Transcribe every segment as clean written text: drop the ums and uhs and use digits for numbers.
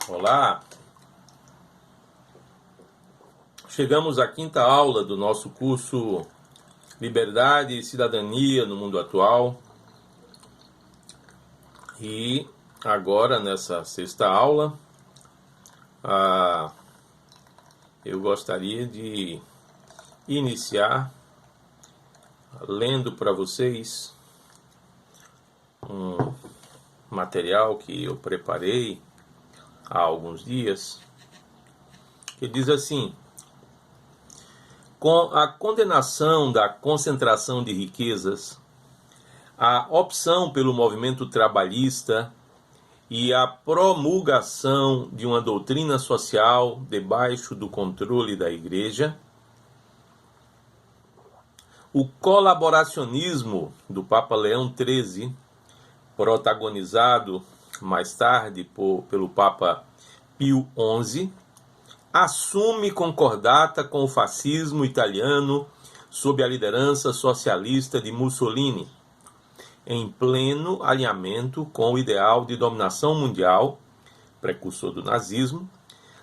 Olá, chegamos à quinta aula do nosso curso Liberdade e Cidadania no Mundo Atual. E agora, nessa sexta aula, eu gostaria de iniciar lendo para vocês um material que eu preparei há alguns dias, que diz assim: com a condenação da concentração de riquezas, a opção pelo movimento trabalhista e a promulgação de uma doutrina social debaixo do controle da Igreja, o colaboracionismo do Papa Leão XIII, protagonizado mais tarde pelo Papa Pio XI, assume concordata com o fascismo italiano sob a liderança socialista de Mussolini, em pleno alinhamento com o ideal de dominação mundial, precursor do nazismo,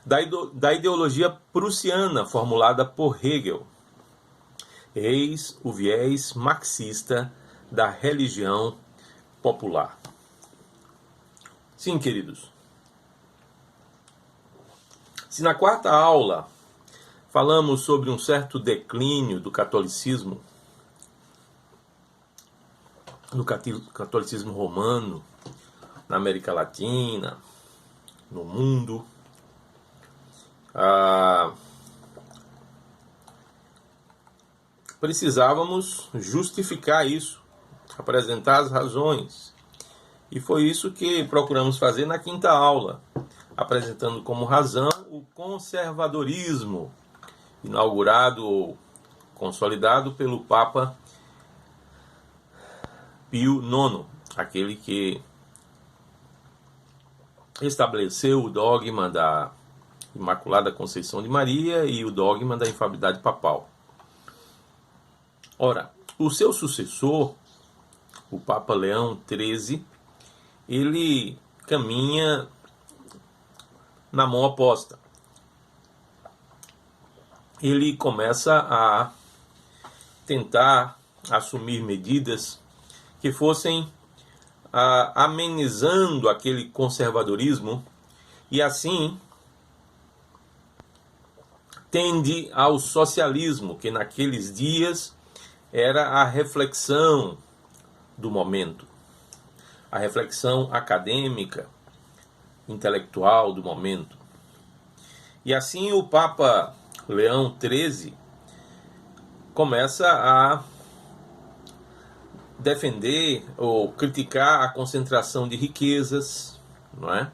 da ideologia prussiana formulada por Hegel. Eis o viés marxista da religião popular. Sim, queridos. Se na quarta aula falamos sobre um certo declínio do catolicismo, no catolicismo romano, na América Latina, no mundo, precisávamos justificar isso, apresentar as razões. E foi isso que procuramos fazer na quinta aula, apresentando como razão o conservadorismo, inaugurado ou consolidado pelo Papa Pio IX, aquele que estabeleceu o dogma da Imaculada Conceição de Maria e o dogma da infabilidade papal. Ora, o seu sucessor, o Papa Leão XIII, ele caminha na mão oposta. Ele começa a tentar assumir medidas que fossem amenizando aquele conservadorismo e assim tende ao socialismo, que naqueles dias era a reflexão do momento, a reflexão acadêmica, intelectual do momento. E assim o Papa Leão XIII começa a defender ou criticar a concentração de riquezas, não é?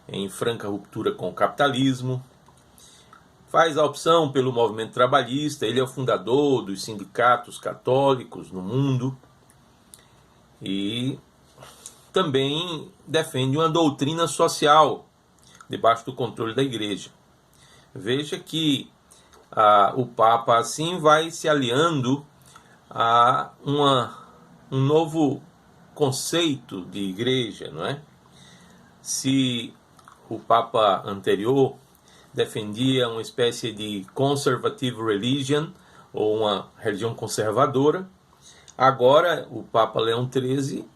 Em franca ruptura com o capitalismo. Faz a opção pelo movimento trabalhista. Ele é o fundador dos sindicatos católicos no mundo e também defende uma doutrina social debaixo do controle da Igreja. Veja que o Papa assim vai se aliando a um novo conceito de igreja, não é? Se o Papa anterior defendia uma espécie de conservative religion, ou uma religião conservadora, agora o Papa Leão XIII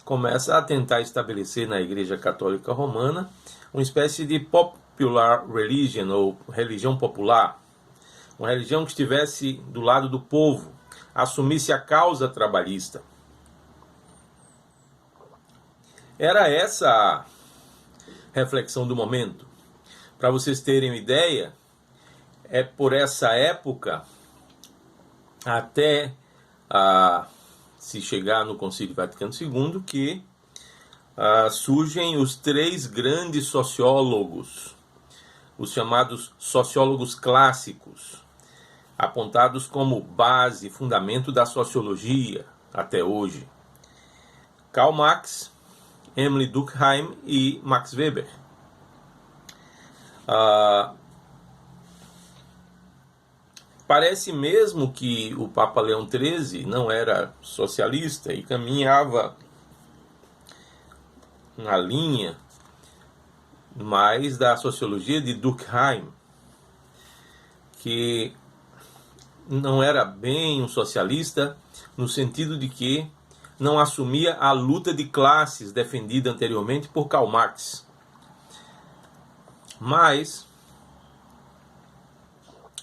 começa a tentar estabelecer na Igreja Católica Romana uma espécie de popular religion, ou religião popular, uma religião que estivesse do lado do povo, assumisse a causa trabalhista. Era essa a reflexão do momento. Para vocês terem uma ideia, é por essa época, até se chegar no Concílio Vaticano II, que surgem os três grandes sociólogos, os chamados sociólogos clássicos, apontados como base, fundamento da sociologia até hoje: Karl Marx, Emile Durkheim e Max Weber. Parece mesmo que o Papa Leão XIII não era socialista e caminhava na linha mas da sociologia de Durkheim, que não era bem um socialista, no sentido de que não assumia a luta de classes defendida anteriormente por Karl Marx. Mas,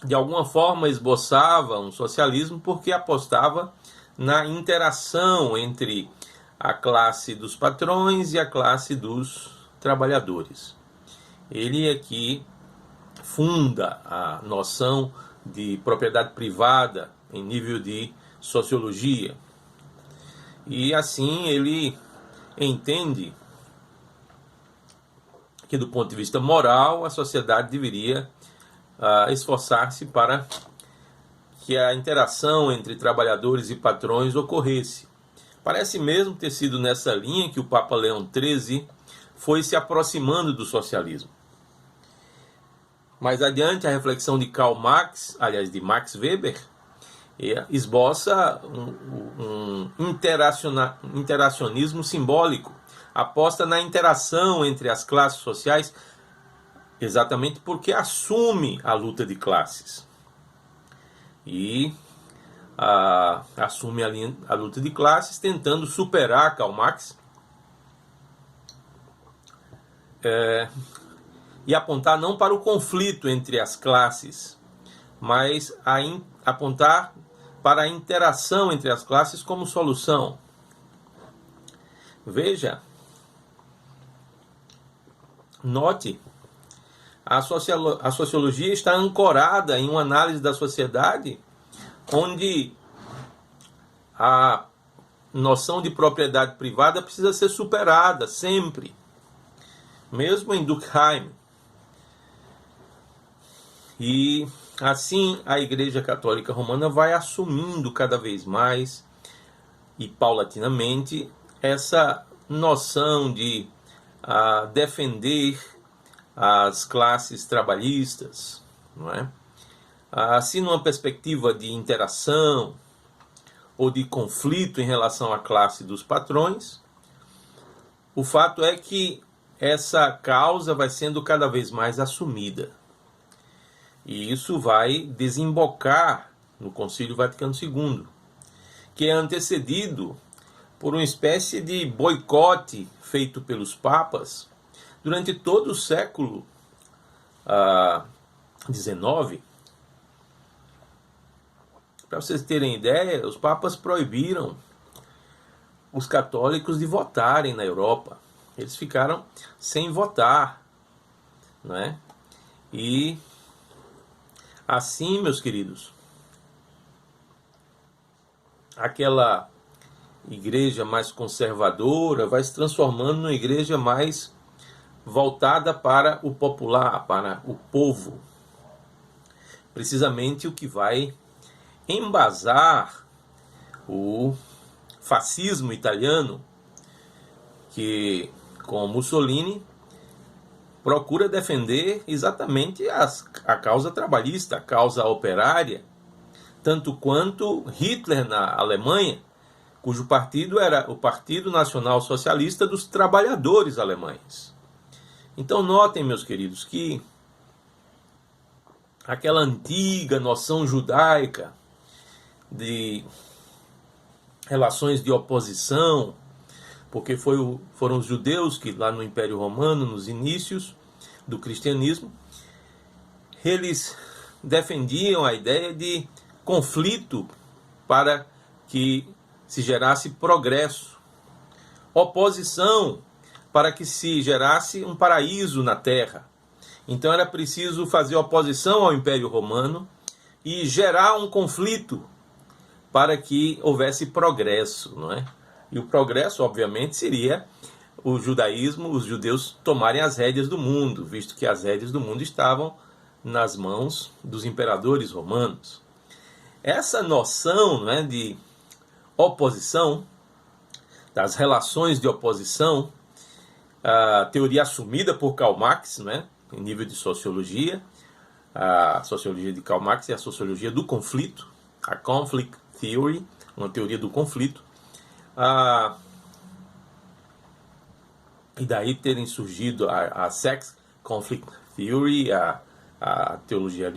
de alguma forma, esboçava um socialismo porque apostava na interação entre a classe dos patrões e a classe dos trabalhadores. Ele é que funda a noção de propriedade privada em nível de sociologia. E assim ele entende que, do ponto de vista moral, a sociedade deveria esforçar-se para que a interação entre trabalhadores e patrões ocorresse. Parece mesmo ter sido nessa linha que o Papa Leão XIII foi se aproximando do socialismo. Mais adiante, a reflexão de Karl Marx, aliás, de Max Weber, esboça um interacionismo simbólico, aposta na interação entre as classes sociais, exatamente porque assume a luta de classes. E assume a luta de classes tentando superar Karl Marx e apontar não para o conflito entre as classes, mas apontar para a interação entre as classes como solução. Veja, note, a sociologia está ancorada em uma análise da sociedade onde a noção de propriedade privada precisa ser superada sempre, mesmo em Durkheim. E assim a Igreja Católica Romana vai assumindo cada vez mais e paulatinamente essa noção de defender as classes trabalhistas, não é? Assim, numa perspectiva de interação ou de conflito em relação à classe dos patrões, o fato é que essa causa vai sendo cada vez mais assumida. E isso vai desembocar no Concílio Vaticano II, que é antecedido por uma espécie de boicote feito pelos papas durante todo o século XIX. Para vocês terem ideia, os papas proibiram os católicos de votarem na Europa. Eles ficaram sem votar, não é? E assim, meus queridos, aquela igreja mais conservadora vai se transformando numa igreja mais voltada para o popular, para o povo. Precisamente o que vai embasar o fascismo italiano, que, com Mussolini, procura defender exatamente a causa trabalhista, a causa operária, tanto quanto Hitler na Alemanha, cujo partido era o Partido Nacional Socialista dos Trabalhadores Alemães. Então notem, meus queridos, que aquela antiga noção judaica de relações de oposição, porque foram os judeus que lá no Império Romano, nos inícios do cristianismo, eles defendiam a ideia de conflito para que se gerasse progresso, oposição para que se gerasse um paraíso na terra. Então era preciso fazer oposição ao Império Romano e gerar um conflito para que houvesse progresso, não é? E o progresso, obviamente, seria o judaísmo, os judeus tomarem as rédeas do mundo, visto que as rédeas do mundo estavam nas mãos dos imperadores romanos. Essa noção, não é, de oposição, das relações de oposição, a teoria assumida por Karl Marx, né, em nível de sociologia, a sociologia de Karl Marx é a sociologia do conflito, a conflict theory, uma teoria do conflito, e daí terem surgido a sex conflict theory, a teoria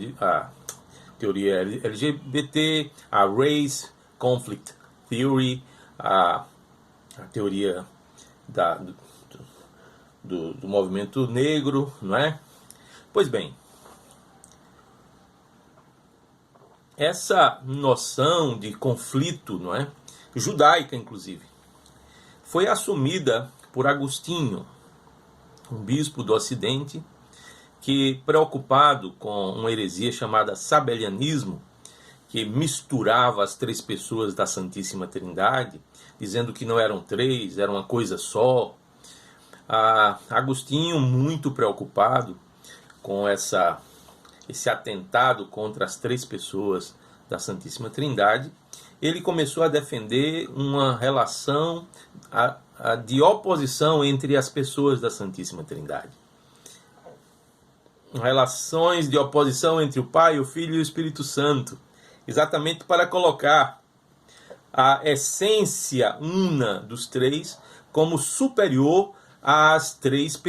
LGBT, a race conflict theory, a teoria do movimento negro, não é? Pois bem, essa noção de conflito, não é? Judaica, inclusive, foi assumida por Agostinho, um bispo do Ocidente, que, preocupado com uma heresia chamada sabelianismo, que misturava as três pessoas da Santíssima Trindade, dizendo que não eram três, era uma coisa só. Agostinho, muito preocupado com esse atentado contra as três pessoas da Santíssima Trindade, ele começou a defender uma relação de oposição entre as pessoas da Santíssima Trindade. Relações de oposição entre o Pai, o Filho e o Espírito Santo, exatamente para colocar a essência una dos três como superior às três pessoas.